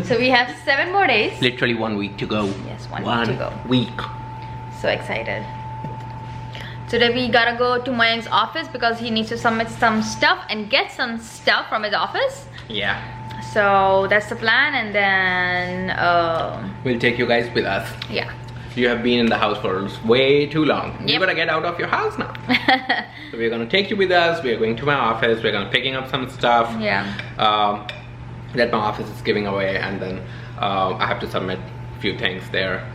So we have 7 more days. Literally 1 week to go. Yes, 1 week to go. Week. So excited. Today we gotta go to Mayank's office because he needs to submit some stuff and get some stuff from his office. Yeah. So that's the plan, and then we'll take you guys with us. Yeah. You have been in the house for way too long. Yep. You gotta get out of your house now. So we're gonna take you with us. We're going to my office. We're gonna picking up some stuff. Yeah. That my office is giving away, and then I have to submit a few things there.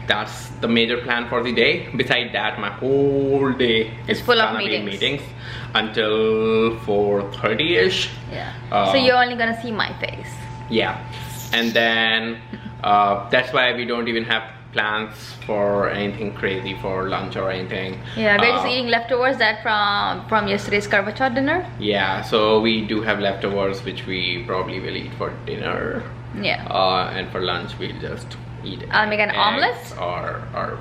That's the major plan for the day. Besides that, my whole day is full of meetings until 4:30ish. Yeah. So you're only gonna see my face. Yeah. And then that's why we don't even have plans for anything crazy for lunch or anything. Yeah, we're just eating leftovers that from yesterday's karva chauth dinner. Yeah, so we do have leftovers which we probably will eat for dinner. Yeah. And for lunch we'll just eat. I'll make an omelette or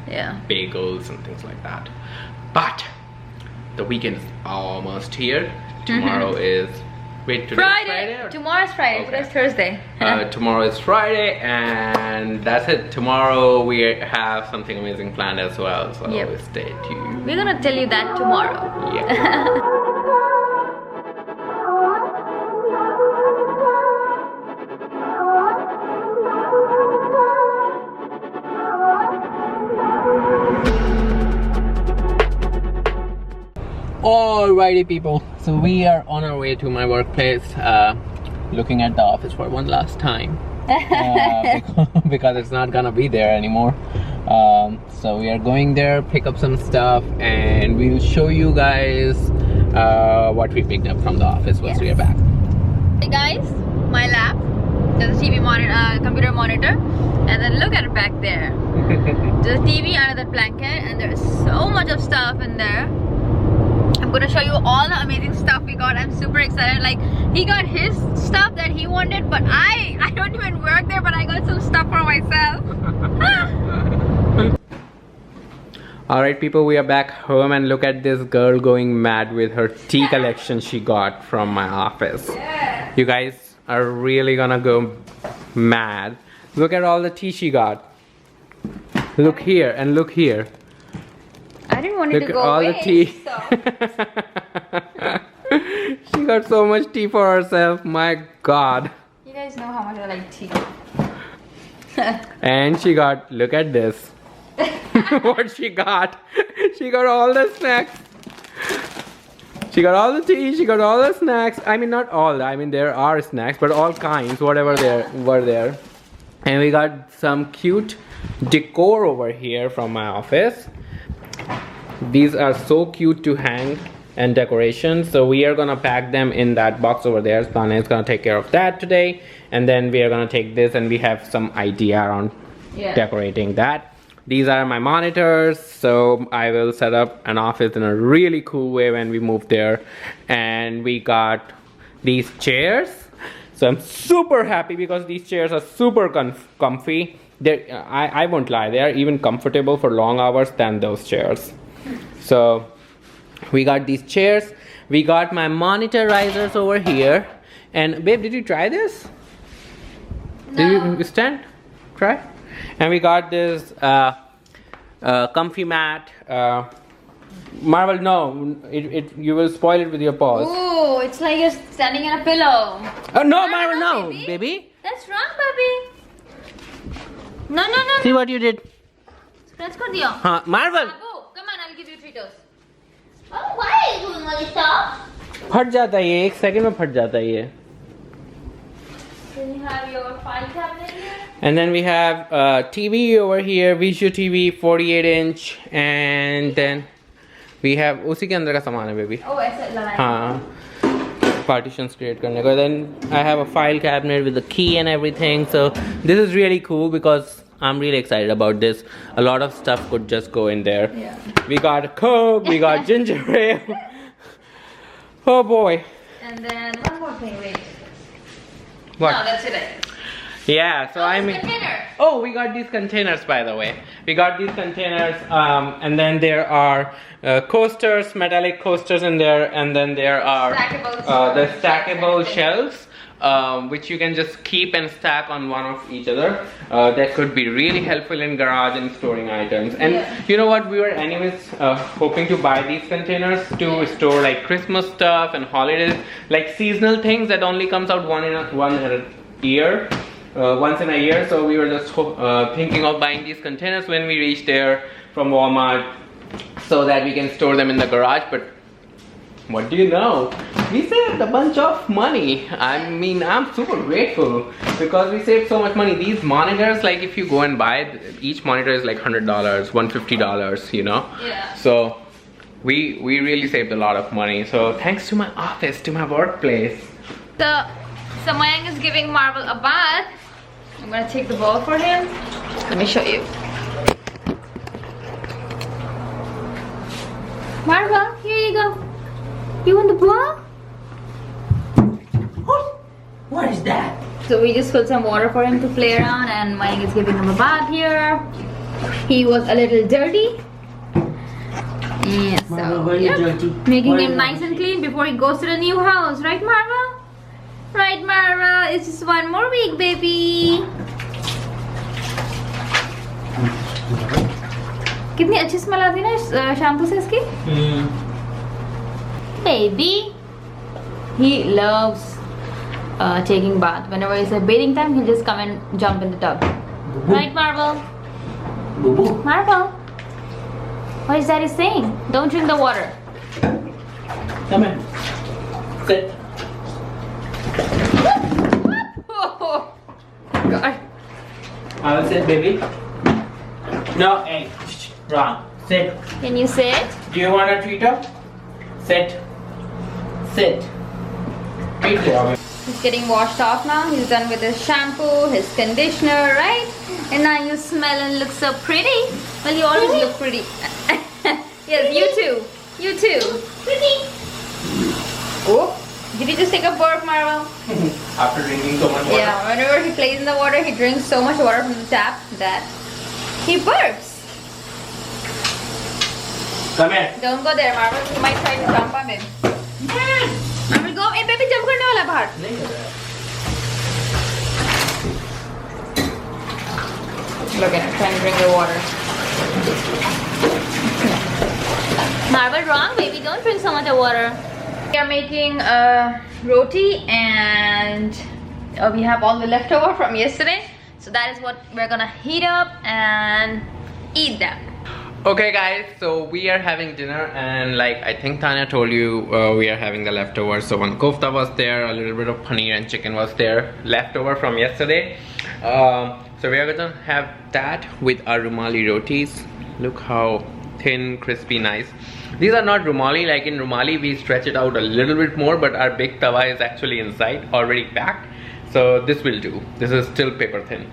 yeah, bagels and things like that. But the weekend is almost here. Tomorrow is Friday. Tomorrow's Friday. Okay. Today's Thursday. Tomorrow is Friday, and that's it. Tomorrow we have something amazing planned as well, so stay tuned. We're gonna tell you that tomorrow. Yeah. Alrighty people, so we are on our way to my workplace, looking at the office for one last time because it's not gonna be there anymore. So we are going there, pick up some stuff, and we'll show you guys what we picked up from the office once we are back. Hey guys, my lap, there's a TV monitor, computer monitor, and then look at it back there. There's a TV under that blanket, and there's so much of stuff in there. I'm gonna show you all the amazing stuff we got. I'm super excited. Like, he got his stuff that he wanted, but I don't even work there, but I got some stuff for myself. Alright people, we are back home, and look at this girl going mad with her tea collection she got from my office. Yeah. You guys are really gonna go mad. Look at all the tea she got. Look here and look here. I didn't want it Look to go at all away, the tea. So. She got so much tea for herself, my god. You guys know how much I like tea. And she got, look at this. What she got. She got all the snacks. She got all the tea, she got all the snacks. I mean, not all, I mean there are snacks, but all kinds, whatever there were there. And we got some cute decor over here from my office. These are so cute to hang and decoration, so we are gonna pack them in that box over there. Sana is gonna take care of that today, and then we are gonna take this, and we have some idea around decorating that. These are my monitors, so I will set up an office in a really cool way when we move there. And we got these chairs, so I'm super happy because these chairs are super comfy. I won't lie, they are even comfortable for long hours than those chairs. So we got these chairs, we got my monitor risers over here. And babe, did you try this? No. Did you stand? Try? And we got this comfy mat. Marvel, no, you will spoil it with your paws. Ooh, it's like you're standing on a pillow. Oh no, Marvel, no, baby. That's wrong, baby. No. See what you did. Scratch kar diya. Huh, Marvel. Babu, come on, I'll give you Cheetos. Oh, why are you doing all this stuff? फट जाता है ये, 1 second में फट जाता है ये. Then you have your file cabinet here. And then we have TV over here, Visual TV 48-inch, and then we have उसी के अंदर का सामान है baby. Oh, ऐसे लगाया. हाँ, partitions create करने को. Then I have a file cabinet with the key and everything. So this is really cool because I'm really excited about this. A lot of stuff could just go in there. Yeah. We got Coke, we got ginger ale. Oh boy. And then one more thing, wait. What? No, that's it. Yeah, so I mean, container. oh, we got these containers, by the way. We got these containers, and then there are coasters, metallic coasters in there, and then there are Stackable the stackable shelves. which you can just keep and stack on one of each other. That could be really helpful in garage and storing items. And you know what, we were anyways hoping to buy these containers to store like Christmas stuff and holidays, like seasonal things that only comes out once in a year. So we were just thinking of buying these containers when we reach there from Walmart, so that we can store them in the garage. But what do you know, we saved a bunch of money. I mean, I'm super grateful because we saved so much money. These monitors, like if you go and buy, each monitor is like $100, $150, you know. Yeah. So we really saved a lot of money. So thanks to my office, to my workplace. So Mayank is giving Marvel a bath. I'm gonna take the ball for him. Let me show you. Marvel, here you go. You want the ball? What is that? So we just put some water for him to play around, and Mayank is giving him a bath here. He was a little dirty. Yeah, Marvel, very dirty. Making Very him nice and clean before he goes to the new house, right, Marvel? Right, Marvel. It's just one more week, baby. कितनी अच्छी smell आती है ना shampoo से इसकी? Baby, he loves taking bath. Whenever it's a bathing time, he'll just come and jump in the tub. Right, Marvel? Boo boo. Marvel, what is Daddy saying? Don't drink the water. Come here. Sit. Oh, God. I will sit, baby. No, hey, wrong. Sit. Can you sit? Do you want a treat-up? Sit. Sit. Treat-up. He's getting washed off now. He's done with his shampoo, his conditioner, right? And now you smell and look so pretty. Well, you always look pretty. Yes, you too. You too. Pretty. Oh, did he just take a burp, Marvel? After drinking so much water. Yeah, whenever he plays in the water, he drinks so much water from the tap that he burps. Come here. Don't go there, Marvel. He might try to jump on him. Marvel, go. Hey, baby, jump करने वाला बाहर. नहीं कर रहा है. Look at him trying to drink the water. Marvel, wrong, baby. Don't drink so much of water. We are making roti, and we have all the leftover from yesterday. So that is what we're gonna heat up and eat them. Okay guys, so we are having dinner, and like I think Tanya told you, we are having the leftovers. So one kofta was there, a little bit of paneer and chicken was there, leftover from yesterday. So we are gonna have that with our rumali rotis. Look how thin, crispy, nice. These are not rumali. Like in rumali we stretch it out a little bit more, but our big tawa is actually inside, already packed. So this will do. This is still paper thin.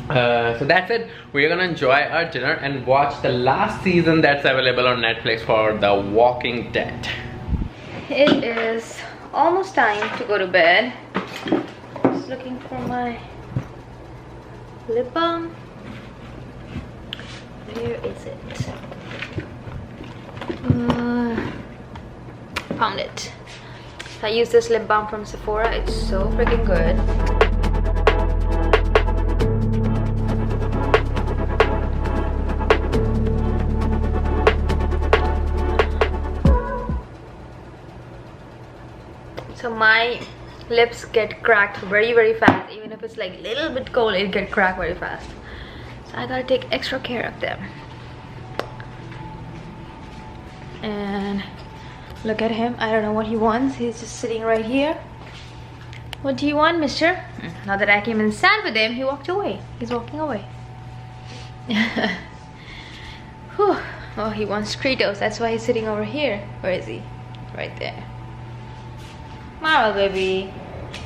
So that's it. We're gonna enjoy our dinner and watch the last season that's available on Netflix for The Walking Dead. It is almost time to go to bed. Just looking for my lip balm. Where is it? Found it. I use this lip balm from Sephora. It's so freaking good. So my lips get cracked very fast. Even if it's like a little bit cold, it get cracked very fast. So I gotta take extra care of them. And look at him. I don't know what he wants. He's just sitting right here. What do you want, mister? Now that I came and sat with him, he walked away. He's walking away. Whew. Oh, he wants Cheetos. That's why he's sitting over here. Where is he? Right there. Marvel, baby.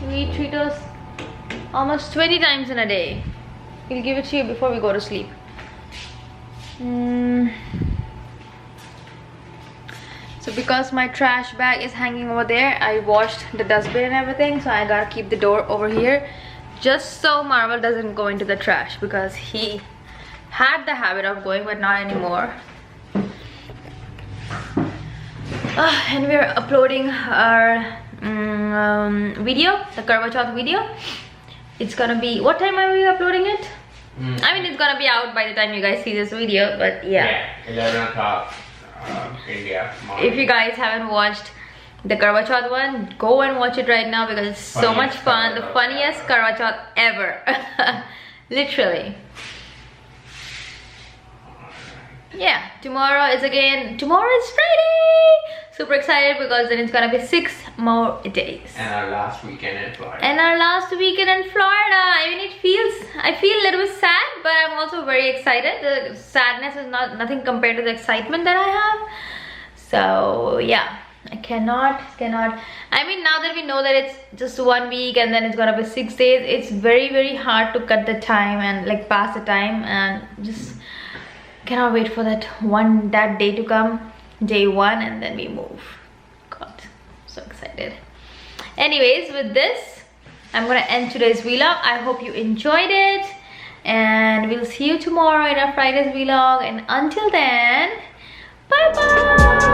You eat Cheetos almost 20 times in a day. He'll give it to you before we go to sleep. So because my trash bag is hanging over there, I washed the dustbin and everything, so I gotta keep the door over here just so Marvel doesn't go into the trash, because he had the habit of going, but not anymore. And we're uploading our video, the Karwa Chauth video. It's gonna be, what time are we uploading it? I mean, it's gonna be out by the time you guys see this video, but yeah. 11 o'clock India morning. If you guys haven't watched the Karwa Chauth one, go and watch it right now because it's so much fun. The funniest Karwa Chauth ever. Literally. Yeah, tomorrow is Friday. Super excited because then it's gonna be 6 more days. And our last weekend in Florida. I mean, I feel a little bit sad, but I'm also very excited. The sadness is nothing compared to the excitement that I have. So yeah, I cannot. I mean, now that we know that it's just 1 week and then it's gonna be 6 days, it's very hard to cut the time and like pass the time, and just cannot wait for that day to come, day 1, and then we move. God, so excited. Anyways, with this, I'm gonna end today's vlog. I hope you enjoyed it, and we'll see you tomorrow in our Friday's vlog. And until then, bye bye.